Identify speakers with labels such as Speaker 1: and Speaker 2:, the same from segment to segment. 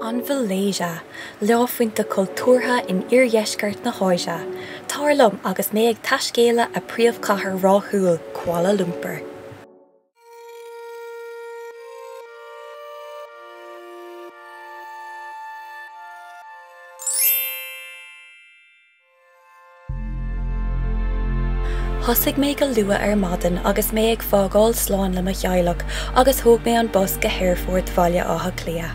Speaker 1: An Mhalaeisia, leofuinte cultúrtha in iargheisceart na hÁise, Thoir agus mé ag taiscéile a príomhchathair ráthúil Kuala Lumpur. Thosig mé go luath ar maidin agus mé ag fágáil sláán le mo cheadhlach agus thóg mé an bus go Hairfort bhaile átha clia.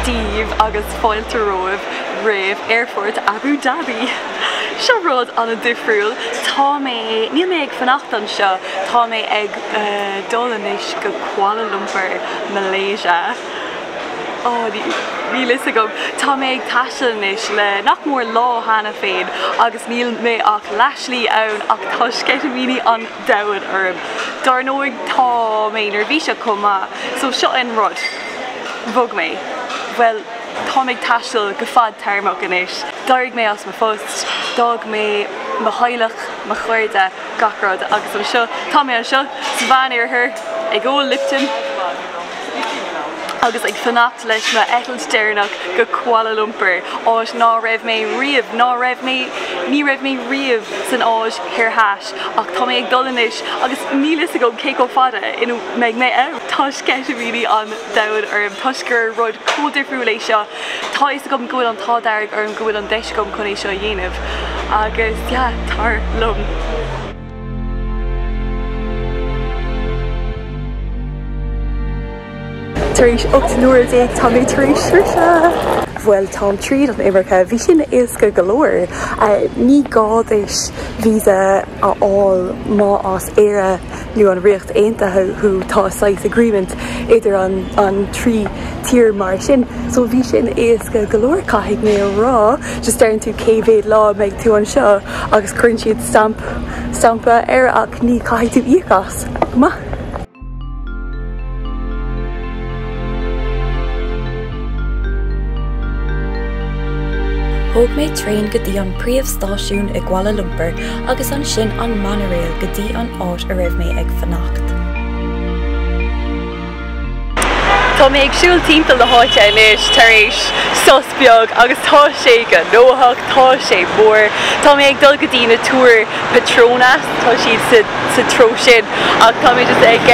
Speaker 2: Díomh agus fáilte romh raibh Airfort Abu Dhabi. Seo rud an difriúil, níl mé ag fanacht an seo, tá mé ag dolanis go Kuala Lumpur, Malaysia. Ní lisa gom, tá mé ag taistealanis le nach mór lá hána féin agus níl mé ach leislí ann ach tá scetamíní an dahan orm. Dar nóig tá mé nervhíse cuma, so seo an rud, bhog mé. Well, tá mé ag taisteal go fad teirmeach inis. Dairg mé as ma fust, dag mé ma hailech, ma chuirde, gachrod agus an seo, tá mé an seo, sa bhain Éire ag ó Lipton. Agus ag fanacht leis ma ethilt deirnach go Kuala Lumpur. Áis ná raibh mé riamh, ní raibh mé riamh san áis hir háis. Ach tá mé ag dolanis agus ní lisa go cé go fada inú meid mé tá scetamíní an dahan orm, tá gur rud códifriúil é seo. Tá is gom gúil an tádairg orm gúil an deis gom chun é seo dhéanamh. Agus, tar lum.
Speaker 3: Taréis 8 nuair ag tá mé taréis sirse. Bhfuil tá tríd an Éirecha, bhí sin is go golóir. Ní gáis vísa aáil má as Éire nu an riocht aontaithe chu tá site agreement idir an trí tír mar sin. So bhí sin is go golóir caithfidh mé rá, just dearann tú céibhéad lá meid tú an seo agus chuann siad stampa Éire ach ní caithfidh tú íochas. Ma.
Speaker 1: Thóg mé tréin go dtí an príomhstáisiún i Kuala Lumpur agus an sin an monorail go dtí an áit a raibh mé ag fanacht.
Speaker 2: Tá mé agsúil timpeall na hÁise inis taréis sosbeag agus tá sé go nóthach, tá sé mór. Tá mé ag dul go dtí na túr Petronas, tá siad sa tro sin ach tá mé just ag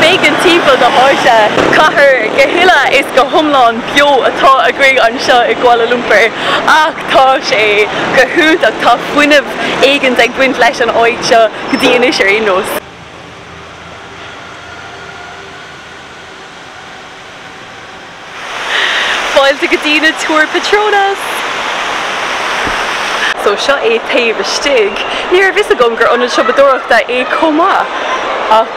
Speaker 2: féic an timpeall na hÁise. Cathrach go hiile is go thomláin bio atá a gcuig an seo i Kuala Lumpur ach tá sé go thuúd ach tá fuinmh éiginnte ag buint leis an áid seo go dtí inis ar aonós. Fáilte go dtí na túr Petronas. So seo é taobh stig. Níor bhís agam gur ionad seobadóireachta é comá. Ach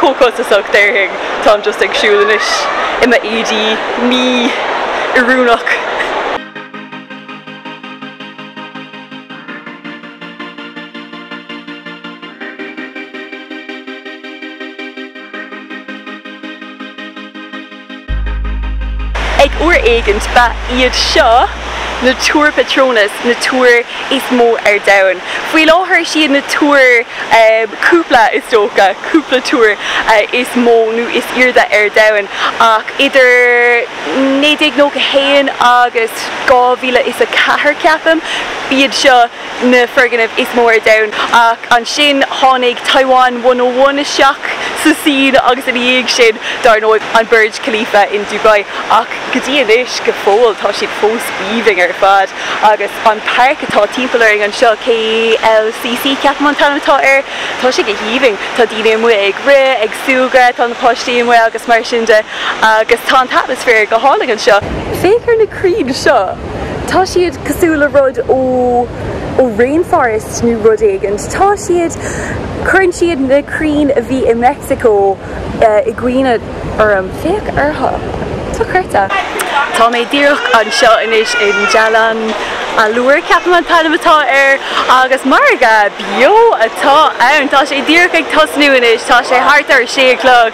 Speaker 2: cócosach deirthing tá just ag siúlanis imime éidí ní iúnach. Ag uair éigint ba iad seo na túr Petronas, na túr is mó ar domhan. Faoi láthair siad na túr cúpla is dócha, cúpla túr is mó nó is iarda ar domhan ach idir 1991 agus 2004 ceapam bíad seo na ferganmh is mó ar domhan ach an sin tháinig Taiwan 101 isteach sa sin agus in dhéag sin dar nó an Burj Khalifa in Dubai ach go dtí inis go fóil tá siad fós bíomhing ar fad agus an parc atá timpeall an seo KLCC ceapam tá sé go híomhing tá daoine mu ag ag súga tá na páistí mu agus mar sin de agus tá an atmosfér go hála an seo. Féicear na crín seo tá siad cosúla rud ó rainforest nó rud éigint. Tá siad chuann siad na crín a bhí in Mexico i gcuoine orm féach artha. Tá chuirte. Tá mé díreach an seo inis in Jalan a luair ceapam an taisteal agus marga bio atá ann. Tá sé díreach ag tosnú inis, tá sé hart ar 6 clog.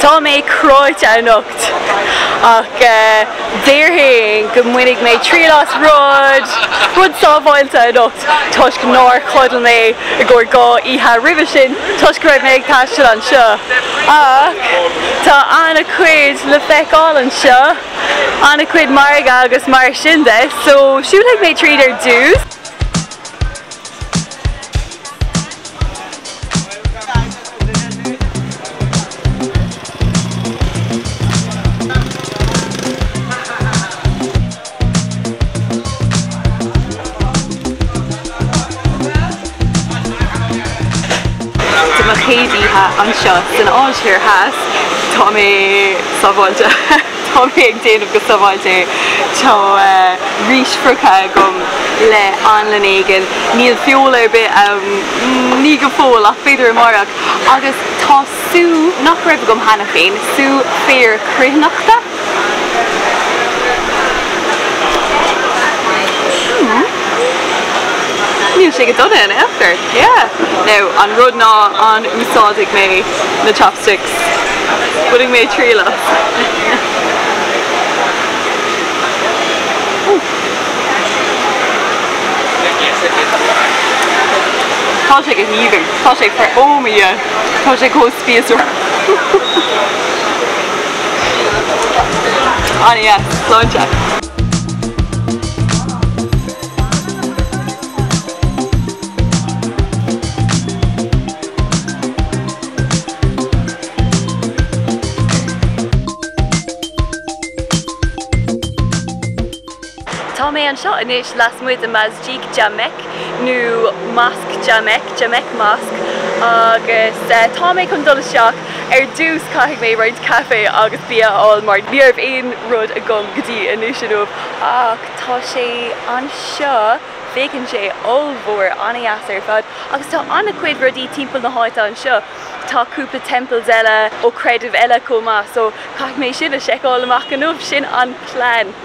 Speaker 2: Tá mé cráite anocht ach déirhing go muinnig mé trílas rud sábháilte anocht tuis go nóir chudal mé I ggur gá ihe ribh sin tuis go raibh mé ag taisteal an seo ach tá anna cuid le feicáil an seo anna cuid marga agus mar sin de so siúil ag mé tríd ar dús. Chéadíthe an seo san áisir heas tá mé sábháilte tá mé ag déanamh go sábháilte tá rísfrucha gom le anlan éigean níl fiol ar bit ní go fóil ach féidir amárach agus tá sú nach raibh gom hena féin sú féar cruithnachta Níl sé go donna in after, yeah. Now, an rud ná an úsáidigh mé na chopsticks. Putting mé tríla. Tá sé go híoming, tá sé for ómia, tá sé go fhiosrú. Anna, slánte. Tá mé an seo inis las muid a masjig jamek nó masc jamek masc agus tá mé chun dul seach ar dús caithfidh mé roiid cafe agus bia ollmhór níorbh aon rud a gom gotí inisiúh ach tá sé an seo fécinn sé ollmhór anna ar fad agus tá anna cuid rudí timpeall na háite an seo tá cúpla timpeall eile ó creidimh eile comá so caithfidh mé sin a seiceáil amach anmh sin an plán.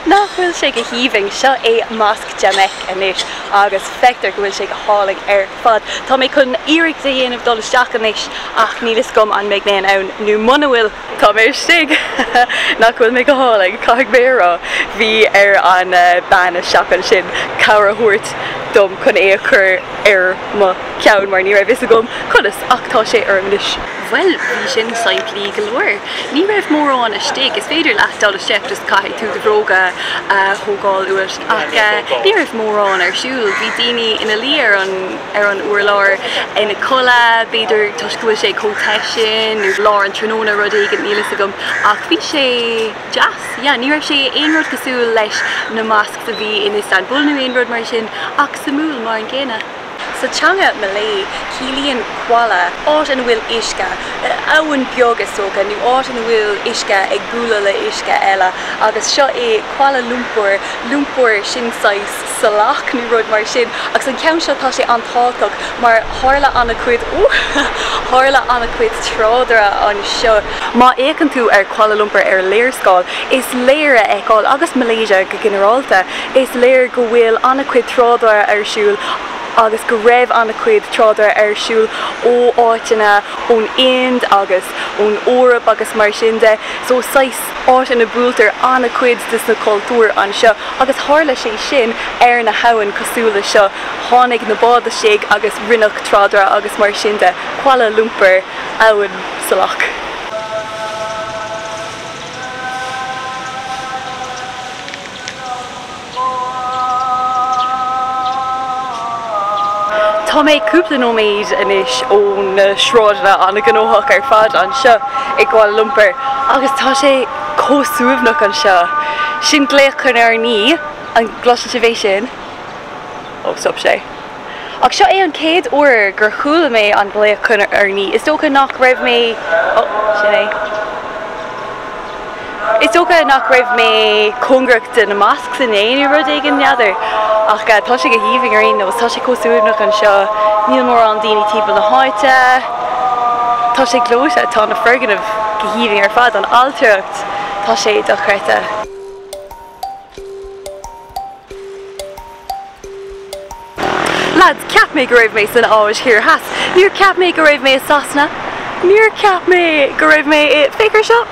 Speaker 2: Nach bhfuil sé go híoming seo é masc jamek inis agus feictar go bhfuil sé go hálaigh ar fad. Tá mé chun iarraigh dhéanamh dul isteach inis ach nílas gom an méid léon ann nó muna bhfuil tá mé stig nach bhfuil mé go hálaigh caithfidh mé rá bhí ar an ban isteach an sin cabhra thuairt dom chun é chur ar má ceann mar ní raibh is gom chulas ach tá sé ar inis. Well, bhí sin saimplí go leor. Ní raibh mórrán istigh is féidir leathdal isteach just caiithigh tú de bhróga thógáil uait ach ní raibh mórrán ar siúil. Bhí daoine ina lí ar an uairlár ina cola beidir tuis go bhfuil sé comtaisin nó lár an tróna rud éigean nílas agam ach bhí sé jazz. Ní raibh sé aon rud cosúil leis na masc a bhí in Istanbul nó aon rud mar sin ach sa múl mar an ggéine. Sa teanga Malay, cílíonn Kuala áit an bhfuil isce abhainn beag is soga nó áit an bhfuil isce ag gúla le isce eile agus seo é Kuala Lumpur sin sais salach nó rud mar sin agus an ceann seo tá sé antáach mar tháirla anna cuid tháirla anna cuid trádra an seo. Má éacann tú ar Kuala Lumpur ar léirscáil is léire eáil agus Malaysia go generalta is léir go bhfuil anna cuid trádra ar siúil agus go raibh anna cuid trádar ar siúil ó áitina ón Ind agus ón Órap agus mar sin de so sais áit ina búltar anna cuid dus na cultúr an seo agus tháirla sé sin ar na hain cosúla seo tháinig na báda séig agus rinneach trádra agus mar sin de Kuala Lumpur abhainn salach. Tá mé cúpla nóméid inis ón sráidna anna gnóthach ar fad an seo i Kuala Lumpur agus tá sé cósúbhnach an seo. Sin gléachchan ar ní an glasaitéis sin ó stop sé. Ach seo é an céad uair gur chuala mé an gléachchan ar ní. Is dócha nach raibh mé sin é. Is dócha nach raibh mé congracht na masc san éon rud éigean neadar. Ach tá sé go híoming ar nó tá sé cósúbhnach an seo níl mór an daoine timpeall na háite tá sé glóise tá na ferganmh go híoming ar fad an altuacht tá sé do chreite. Lads, ceap mé go raibh mé san áis hir has. Níor ceap mé go raibh mé sasna. Níor ceap mé go raibh mé féicear seo.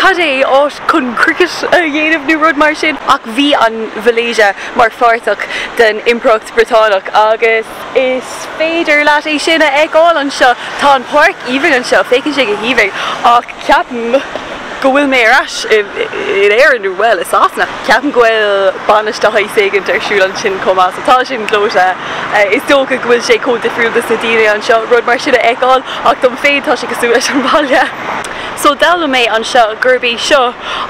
Speaker 2: cadé áit chun cricket dhéanamh nó rud mar sin ach bhí an Mhalaeisia mar fartach den improcht Británnach agus is féidir leat é sinna agáil an seo tá an park íomh an seo fécinn sé go híomh ach ceapan go bhfuil mé ras in Éire nó well is asna ceapan go bhfuil banis de hÁise éiginnte arsúil an sin comá so tá sin glóise is dócha go bhfuil sé có difriúil na daine an seo rud mar sinna agáil ach dom féad tá sé go súil leis an bhaile. So dála mé an seo gurbí seo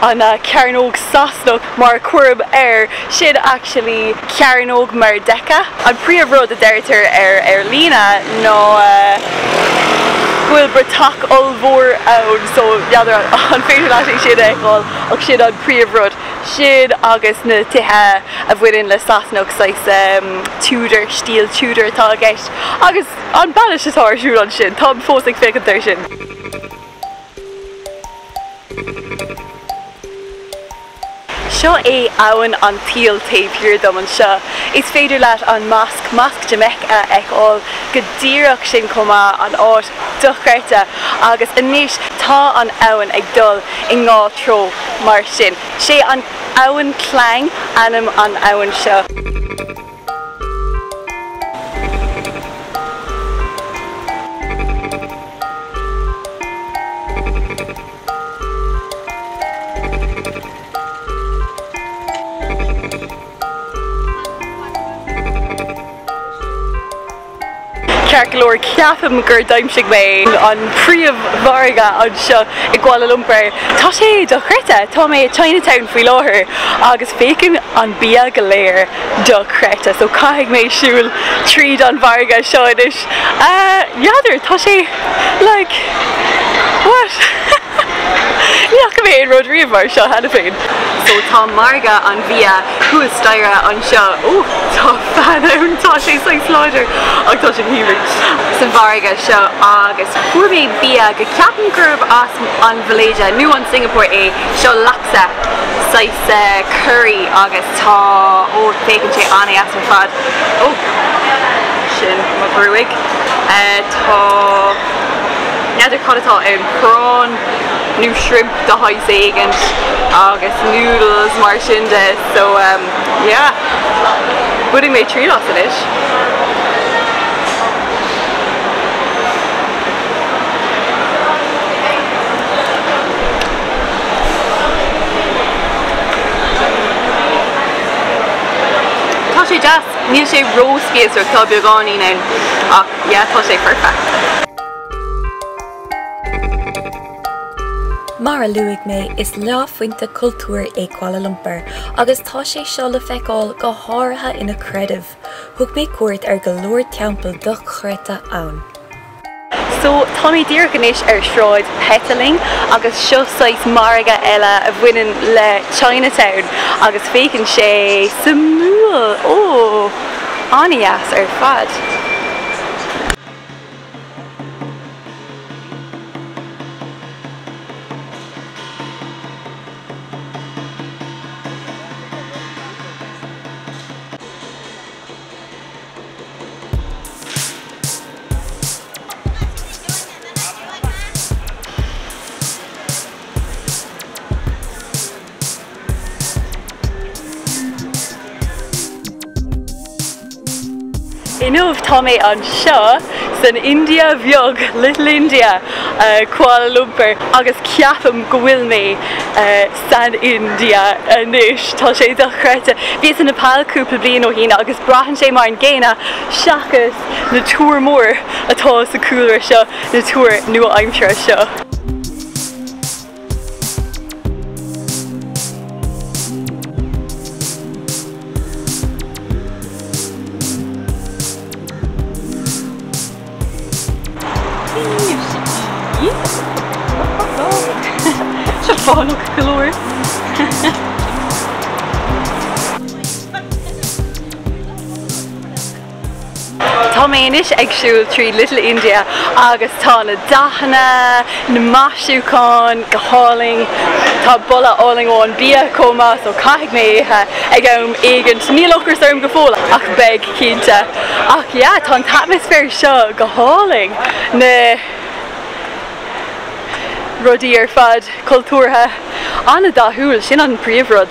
Speaker 2: an cearnóg sasnach mar cuirb sin actually cearnóg mar deca an príomhrud a deirtear ar lína nó bhfuil bretach ollmhór ann so neadar an féidir leis sin agáil ach sin an príomhrud sin agus na tithe a bhfuilinn le sasnach sais Tudor stíl Tudor tá a gceist agus an banis atá arsúil an sin tá fós ag fécinn sin. Seo é abhainn an tíal taobh dom an seo. Is féidir leat an masc Jamaica agáil go dtíreach sin comá an áit dochreite agus inis tá an abhainn ag dul I ngá tro mar sin. Sé an abhainn clang anam an abhainn seo. Cearcalóir ceafam gur daimsigh mé an príomh-mharga an seo I Kuala Lumpur. Tá sé do chreite, tá mé Chinatown faoi láthair agus fécinn an bia go léir do chreite, so caithfidh mé siúil tríd an bharga seo inis. Neadar, tá sé, like, what? Níach go mé an rud riamh mar seo hena féin. So tá marga an bhia chuas staire an seo. Tá fanann, tá sé sláidir ach tá sin híomh. Sa bharga seo agus fuair mé bia go ceapan curb as an Mhalaeisia nó an Singapore é seo laksa sais curry agus tá fécinn sé anna as an fad. Sin má brúig. Tá neadidir chudatá an prawn nó shrimp de hÁise éigint agus noodles mar sin de so yeah budding mé trí las inis. Tá sé deas níl sé roast fiosrú tá beagán in ach yeah tá sé perfect.
Speaker 1: Mar a luigh mé is leáfuinte cultúr é Kuala Lumpur agus tá sé seo le feiceáil go háirithe ina creideamh. Thug mé cuairt ar go leor timpeall do chreite ann.
Speaker 2: So tá mé díreach inis ar shráid petaling agus seo sais marga eile a bhaineann le Chinatown agus fécinn sé samúil anias ar fad. Inmh tá mé an seo san India bheag, Little India, Kuala Lumpur agus ceapam go bhfuil mé San India inis tá sé do chreite. Bhí san Nepal cúpla bliain ó hína agus braithin sé mar an ggéine seachas na túr mór atá sa cúlra seo na túr nua-aimsear seo. Fáinach galóir. Tá mé inis éagsúil trí Little India agus tá na dahanna, na maisiúcháin, go háling, tá bolla álingáin bia comá so caithfidh mé ag éigint níl ochras orm go fóla ach beag cinnte. Ach yeah, tá an atmosfér seo go háling rudí ar fad cultúrtha anna dathúil sin an príomhrud.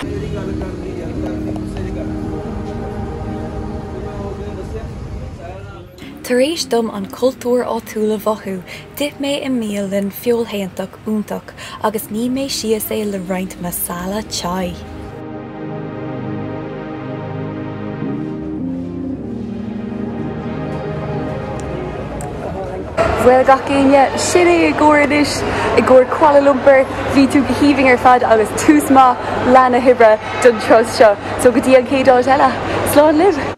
Speaker 1: Tar éis dom an cultúr áitiúla bhathú, dip mé I míl linn feolshéantach úntach agus ní mé sios é le roinnt masala chai.
Speaker 3: Well gacéine sinné I gcóiris I gcóir Kuala Lumpur, bhí tú go híoming ar fad agus tús má lena hibre don tros seo, so go dtí an céad áit eile, slán libh.